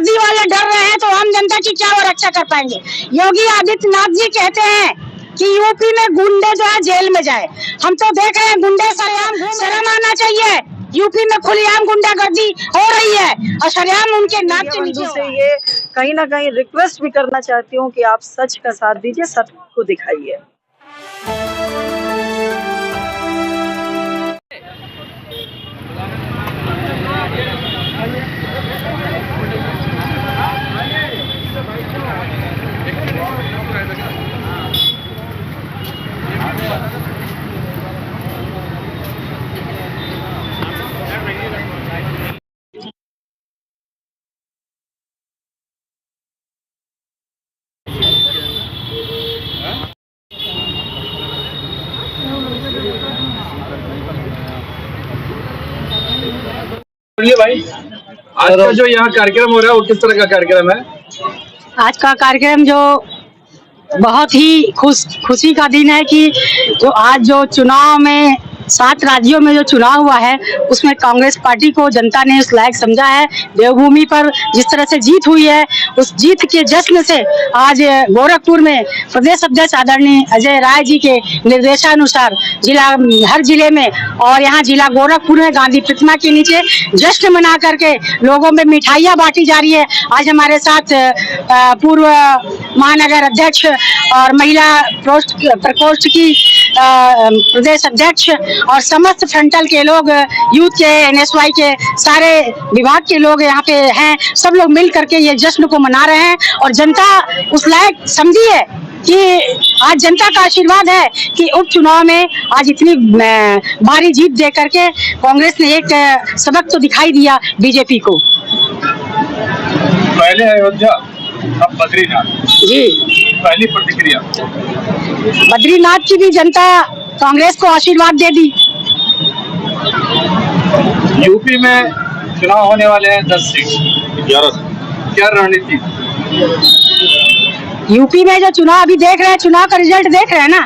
वर्दी वाले डर रहे हैं तो आम जनता की क्या वो रक्षा कर पाएंगे। योगी आदित्यनाथ जी कहते हैं कि यूपी में गुंडे जो है जेल में जाए। हम तो देख रहे हैं गुंडे सरेआम, शर्म आना चाहिए। यूपी में खुलेआम गुंडागर्दी हो रही है और शरेआम उनके नाक के नीचे से ये कहीं ना कहीं रिक्वेस्ट भी करना चाहती हूँ कि आप सच का साथ दीजिए, सच को दिखाइए। भाई, आज का जो यहाँ कार्यक्रम हो रहा है वो किस तरह का कार्यक्रम है? आज का कार्यक्रम जो बहुत ही खुशी का दिन है कि जो आज जो चुनाव में 7 राज्यों में जो चुनाव हुआ है उसमें कांग्रेस पार्टी को जनता ने उस लायक समझा है। देवभूमि पर जिस तरह से जीत हुई है उस जीत के जश्न से आज गोरखपुर में प्रदेश अध्यक्ष आदरणीय अजय राय जी के निर्देशानुसार हर जिले में और यहाँ जिला गोरखपुर में गांधी प्रतिमा के नीचे जश्न मना करके लोगों में मिठाइयाँ बांटी जा रही है। आज हमारे साथ पूर्व महानगर अध्यक्ष और महिला प्रकोष्ठ की प्रदेश अध्यक्ष और समस्त फ्रंटल के लोग, यूथ के, NSY के सारे विभाग के लोग यहाँ पे हैं। सब लोग मिल करके ये जश्न को मना रहे हैं और जनता उस लायक समझी है कि आज जनता का आशीर्वाद है कि उपचुनाव में आज इतनी भारी जीत दे करके कांग्रेस ने एक सबक तो दिखाई दिया बीजेपी को। पहले अयोध्या, अब बद्रीनाथ जी, पहली प्रतिक्रिया? बद्रीनाथ की भी जनता कांग्रेस को आशीर्वाद दे दी। यूपी में चुनाव होने वाले हैं 10 सीट, 11। क्या रणनीति? यूपी में जो चुनाव अभी देख रहे हैं, चुनाव का रिजल्ट देख रहे हैं ना,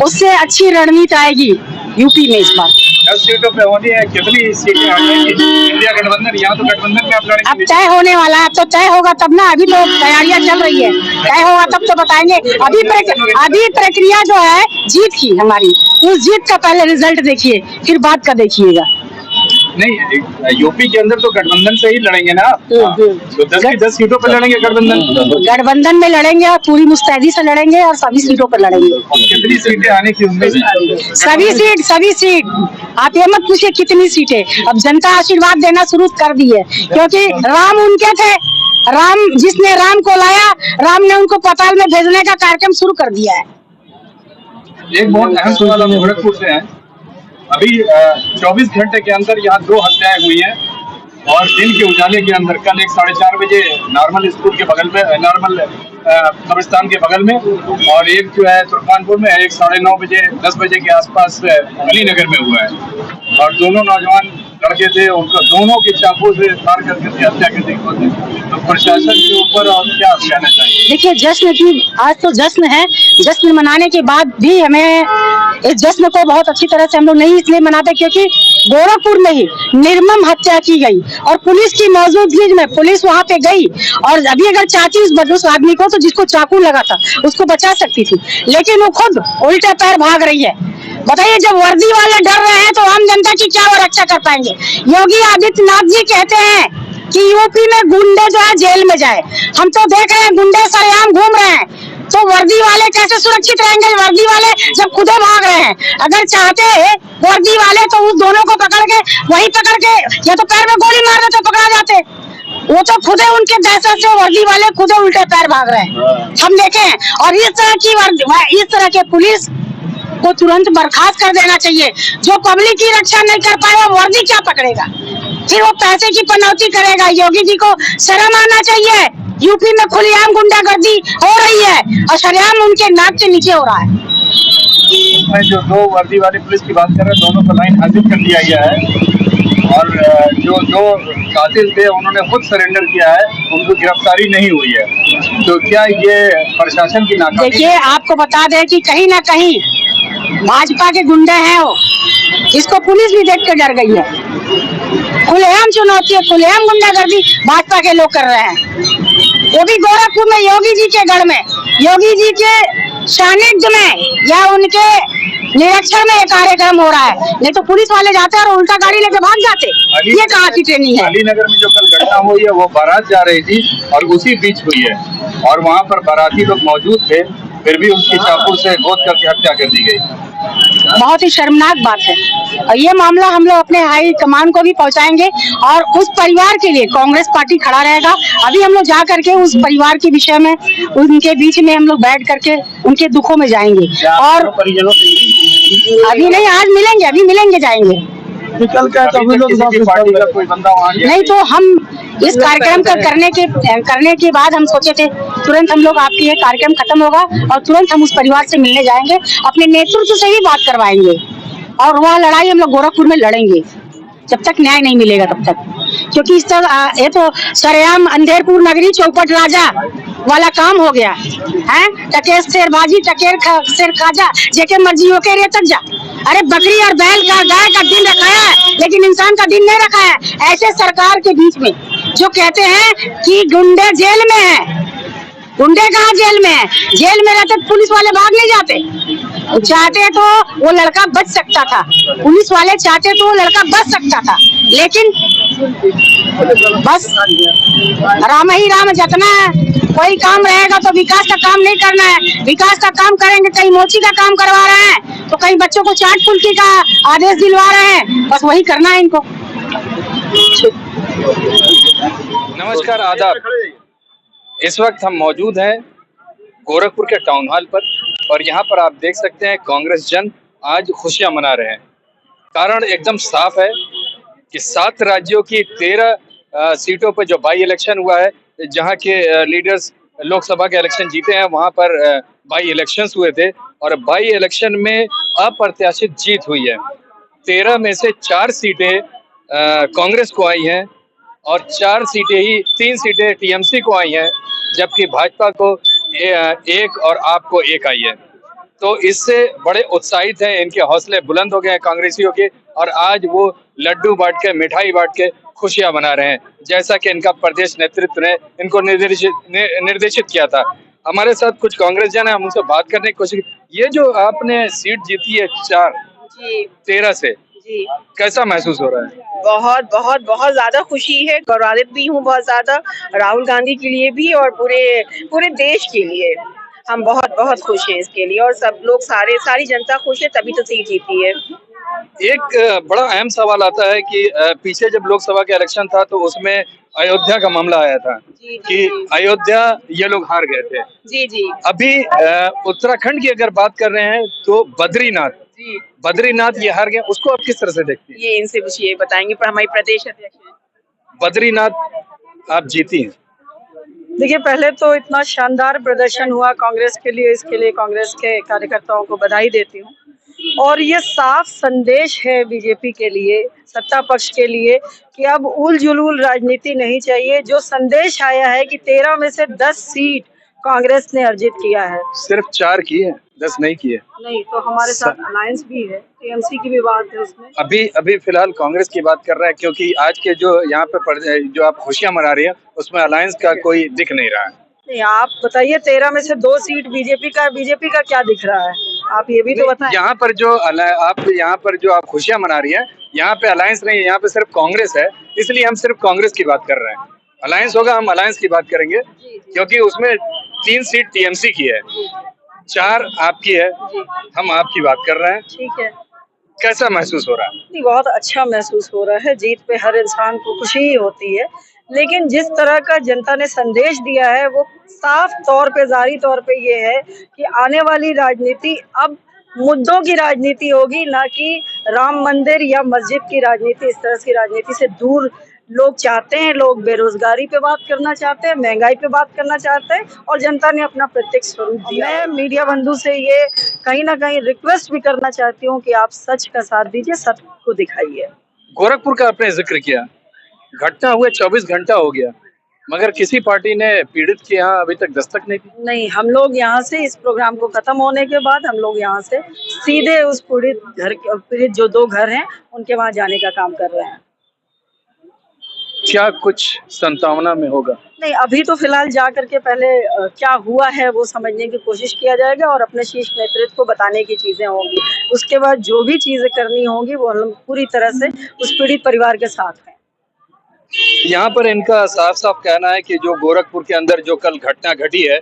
उससे अच्छी रणनीति आएगी यूपी में इस बार। 10 सीटों पे होनी है। कितनी सीटें आ जाएंगी? इंडिया गठबंधन, यहाँ तो गठबंधन में आप लड़ेंगे। अब तय होने वाला है, अब तो तय होगा तब ना। अभी तो तैयारियां चल रही है, तय होगा तब तो बताएंगे। अभी प्रक्रिया जो है जीत की हमारी, उस जीत का पहले रिजल्ट देखिए, फिर बात का देखिएगा। नहीं, यूपी के अंदर तो गठबंधन से ही लड़ेंगे ना, तो 10 की 10 सीटों पर लड़ेंगे गठबंधन में लड़ेंगे और पूरी मुस्तैदी से लड़ेंगे और सभी सीटों पर लड़ेंगे। कितनी सीटें आने की उम्मीद है? सभी सीट। आप ये मत पूछिए कितनी सीटें, अब जनता आशीर्वाद देना शुरू कर दी है, क्योंकि राम उनके थे। राम, जिसने राम को लाया, राम ने उनको पाताल में भेजने का कार्यक्रम शुरू कर दिया है। एक बहुत अहम सवाल हम गोरखपुर से है। अभी 24 घंटे के अंदर यहाँ 2 हत्याएं हुई हैं और दिन के उजाले के अंदर कल एक 4:30 बजे नॉर्मल स्कूल के बगल में, नॉर्मल कब्रिस्तान के बगल में, और एक जो है तुर्कानपुर में, एक 9:30 बजे 10 बजे के आसपास अलीनगर में हुआ है। और दोनों नौजवान लड़के थे, उनको दोनों के चाकू से मार करके हत्या कर दी। तो प्रशासन के ऊपर और क्या कहना चाहिए? देखिए, जश्न की आज तो जश्न है। जश्न मनाने के बाद भी हमें इस जश्न को बहुत अच्छी तरह से हम लोग नहीं इसलिए मनाते क्योंकि गोरखपुर में ही निर्मम हत्या की गई और पुलिस की मौजूदगी में पुलिस वहां पे गई और अभी अगर चाहती उस आदमी को तो जिसको चाकू लगा था उसको बचा सकती थी, लेकिन वो खुद उल्टे पैर भाग रही है। बताइए, जब वर्दी वाले डर रहे हैं तो आम जनता की क्या वो रक्षा कर पाएंगे। योगी आदित्यनाथ जी कहते हैं कि यूपी में गुंडे जो है जेल में जाए। हम तो देख रहे हैं गुंडे सरेआम घूम रहे हैं, तो वर्दी वाले कैसे सुरक्षित रहेंगे? वर्दी वाले जब खुदे भाग रहे हैं, अगर चाहते वर्दी वाले तो उस दोनों को पकड़ के वही पकड़ के या तो पैर में गोली मार देते तो पकड़ा जाते। वो तो खुदे उनके दहशत से वर्दी वाले खुदे उल्टे पैर भाग रहे हैं, हम देखे हैं। और इस तरह के पुलिस को तुरंत बर्खास्त कर देना चाहिए। जो पब्लिक की रक्षा नहीं कर पाए वो वर्दी क्या पकड़ेगा, फिर वो पैसे की पनौती करेगा। योगी जी को शर्म आना चाहिए। यूपी में खुलेआम गुंडागर्दी हो रही है और शरेआम उनके नाक के नीचे हो रहा है। मैं जो 2 वर्दी वाले पुलिस की बात कर रहे हैं, दोनों को लाइन हाजिर कर दिया गया है और जो 2 कातिल थे उन्होंने खुद सरेंडर किया है, उनको गिरफ्तारी नहीं हुई है। तो क्या ये प्रशासन की नाकामी? देखिए, आपको बता दें कि कहीं ना कहीं भाजपा के गुंडे हैं वो, इसको पुलिस भी देख के डर गई है। खुलेआम चुनौती है, खुलेआम गुंडागर्दी भाजपा के लोग कर रहे हैं, वो भी गोरखपुर में योगी जी के गढ़ में, योगी जी के सानिध्य में या उनके निरीक्षण में ये कार्यक्रम हो रहा है। नहीं तो पुलिस वाले जाते और उल्टा गाड़ी लेके भाग जाते। ये कहाँ की ट्रेनिंग है? अलीनगर में जो कल घटना हुई है वो बारात जा रही थी और उसी बीच हुई है और वहाँ पर बाराती लोग मौजूद थे, फिर भी उनकी चाकू से गोद करके हत्या कर दी गई। बहुत ही शर्मनाक बात है और ये मामला हम लोग अपने हाई कमान को भी पहुंचाएंगे और उस परिवार के लिए कांग्रेस पार्टी खड़ा रहेगा। अभी हम लोग जा करके उस परिवार के विषय में, उनके बीच में हम लोग बैठ करके उनके दुखों में जाएंगे और परिजनों से अभी नहीं, आज मिलेंगे, अभी मिलेंगे, जाएंगे। कल क्या पार्टी का कोई बंदा वहाँ नहीं तो हम इस कार्यक्रम का करने के बाद हम सोचे थे तुरंत हम लोग आपकी ये कार्यक्रम खत्म होगा और तुरंत हम उस परिवार से मिलने जाएंगे, अपने नेतृत्व से ही बात करवाएंगे और वह लड़ाई हम लोग गोरखपुर में लड़ेंगे जब तक न्याय नहीं मिलेगा तब तक। क्योंकि इस तरह ये तो सरेआम अंधेरपुर नगरी चौपट राजा वाला काम हो गया है। टकेर शेर भाजी, टकेर शेर खाजा, जेके मर्जी हो के रे तक जा। अरे बकरी और बैल का, गाय का दिन रखाया है लेकिन इंसान का दिन नहीं रखा है। ऐसे सरकार के बीच में जो कहते हैं कि गुंडे जेल में है, गुंडे कहाँ जेल में है? जेल में रहते पुलिस वाले भाग नहीं जाते। चाहते तो वो लड़का बच सकता था, पुलिस वाले चाहते तो वो लड़का बच सकता था, लेकिन बस राम ही राम जतना है। कोई काम रहेगा तो विकास का काम नहीं करना है, विकास का काम करेंगे, कहीं मोची का काम करवा रहे हैं तो कहीं बच्चों को चाट फुल्की का आदेश दिलवा रहे हैं, बस वही करना है इनको। नमस्कार, आदाब। इस वक्त हम मौजूद हैं गोरखपुर के टाउन हॉल पर और यहाँ पर आप देख सकते हैं कांग्रेस जन आज खुशियां मना रहे हैं। कारण एकदम साफ है कि 7 राज्यों की 13 सीटों पर जो बाई इलेक्शन हुआ है, जहाँ के लीडर्स लोकसभा के इलेक्शन जीते हैं, वहाँ पर बाई इलेक्शंस हुए थे और बाई इलेक्शन में अप्रत्याशित जीत हुई है। 13 में से 4 सीटें कांग्रेस को आई हैं और 3 सीटें टीएमसी को आई हैं, जबकि भाजपा को 1 और आपको 1 आई है। तो इससे बड़े उत्साहित हैं, इनके हौसले बुलंद हो गए हैं कांग्रेसियों के और आज वो लड्डू बांट के, मिठाई बांट के खुशियां मना रहे हैं, जैसा कि इनका प्रदेश नेतृत्व ने इनको निर्देशित किया था। हमारे साथ कुछ कांग्रेस जन है, हम उनसे बात करने की कोशिश। ये जो आपने सीट जीती है 13 से, जी, कैसा महसूस हो रहा है? बहुत बहुत बहुत ज्यादा खुशी है, गौरवान्वित भी हूँ बहुत ज्यादा, राहुल गांधी के लिए भी और पूरे देश के लिए हम बहुत बहुत खुश हैं इसके लिए और सब लोग सारी जनता खुश है, तभी तो सीट जीती है। एक बड़ा अहम सवाल आता है कि पीछे जब लोकसभा का इलेक्शन था तो उसमें अयोध्या का मामला आया था कि अयोध्या ये लोग हार गए थे। जी जी। अभी उत्तराखंड की अगर बात कर रहे हैं तो बद्रीनाथ ये हार गए, उसको आप किस तरह से देखती हैं? ये इनसे कुछ ये बताएंगे, पर हमारी प्रदेश अध्यक्ष हैं। बद्रीनाथ आप जीती हैं। देखिए, पहले तो इतना शानदार प्रदर्शन हुआ कांग्रेस के लिए, इसके लिए कांग्रेस के कार्यकर्ताओं को बधाई देती हूँ और ये साफ संदेश है बीजेपी के लिए, सत्ता पक्ष के लिए कि अब उल जुलूल राजनीति नहीं चाहिए। जो संदेश आया है कि 13 में से 10 सीट कांग्रेस ने अर्जित किया है। सिर्फ 4 की है, 10 नहीं किए। नहीं तो हमारे साथ अलायंस भी है, टीएमसी की भी बात है उसमें। अभी फिलहाल कांग्रेस की बात कर रहा है, क्योंकि आज के जो यहाँ पे जो आप खुशियां मना रही हैं उसमें अलायंस का कोई दिख नहीं रहा है। नहीं, आप बताइए, 13 में से 2 सीट बीजेपी का क्या दिख रहा है? आप ये भी तो बताएं। यहाँ पर जो आप खुशियां मना रही हैं, यहाँ पे अलायंस नहीं है, यहाँ पे सिर्फ कांग्रेस है, इसलिए हम सिर्फ कांग्रेस की बात कर रहे हैं। अलायंस होगा, हम अलायंस की बात करेंगे, क्योंकि उसमें 3 सीट टीएमसी की है, 4 आपकी है, हम आपकी बात कर रहे हैं। ठीक है, कैसा महसूस हो रहा है? नहीं, बहुत अच्छा महसूस हो रहा है। जीत पे हर इंसान को खुशी ही होती है, लेकिन जिस तरह का जनता ने संदेश दिया है वो साफ तौर पे, जारी तौर पे ये है कि आने वाली राजनीति अब मुद्दों की राजनीति होगी, ना कि राम मंदिर या मस्जिद की राजनीति। इस तरह की राजनीति से दूर लोग चाहते हैं, लोग बेरोजगारी पे बात करना चाहते हैं, महंगाई पे बात करना चाहते हैं और जनता ने अपना प्रत्यक्ष स्वरूप दिया। मैं मीडिया बंधु से ये कहीं ना कहीं रिक्वेस्ट भी करना चाहती हूँ कि आप सच का साथ दीजिए, सच को दिखाइए। गोरखपुर का आपने जिक्र किया, घटना हुए 24 घंटा हो गया, मगर किसी पार्टी ने पीड़ित के यहाँ अभी तक दस्तक नहीं दी। नहीं, हम लोग यहाँ से इस प्रोग्राम को खत्म होने के बाद हम लोग यहाँ से सीधे उस पीड़ित जो 2 घर हैं उनके वहाँ जाने का काम कर रहे हैं। क्या कुछ संभावना में होगा? नहीं, अभी तो फिलहाल जा करके पहले क्या हुआ है वो समझने की कोशिश किया जाएगा और अपने शीर्ष नेतृत्व को बताने की चीजें होंगी। उसके बाद जो भी चीजें करनी होंगी वो हम पूरी तरह से उस पीड़ित परिवार के साथ हैं। यहाँ पर इनका साफ साफ कहना है कि जो गोरखपुर के अंदर जो कल घटना घटी है,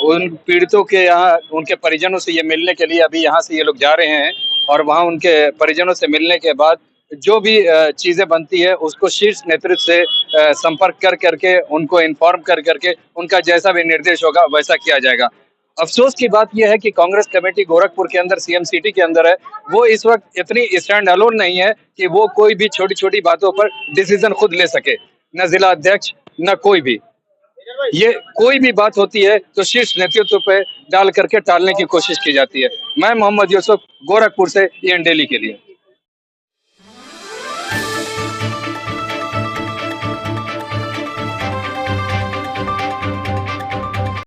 उन पीड़ितों के यहाँ उनके परिजनों से ये मिलने के लिए अभी यहाँ से ये लोग जा रहे हैं और वहाँ उनके परिजनों से मिलने के बाद जो भी चीजें बनती है उसको शीर्ष नेतृत्व से संपर्क कर करके उनको इन्फॉर्म कर करके उनका जैसा भी निर्देश होगा वैसा किया जाएगा। अफसोस की बात यह है कि कांग्रेस कमेटी गोरखपुर के अंदर सीएम सिटी के अंदर है, वो इस वक्त इतनी स्टैंड अलोन नहीं है कि वो कोई भी छोटी छोटी बातों पर डिसीजन खुद ले सके, न जिला अध्यक्ष न कोई भी। ये कोई भी बात होती है तो शीर्ष नेतृत्व पे डाल करके टालने की कोशिश की जाती है। मैं मोहम्मद यूसुफ, गोरखपुर से EN डेली के लिए।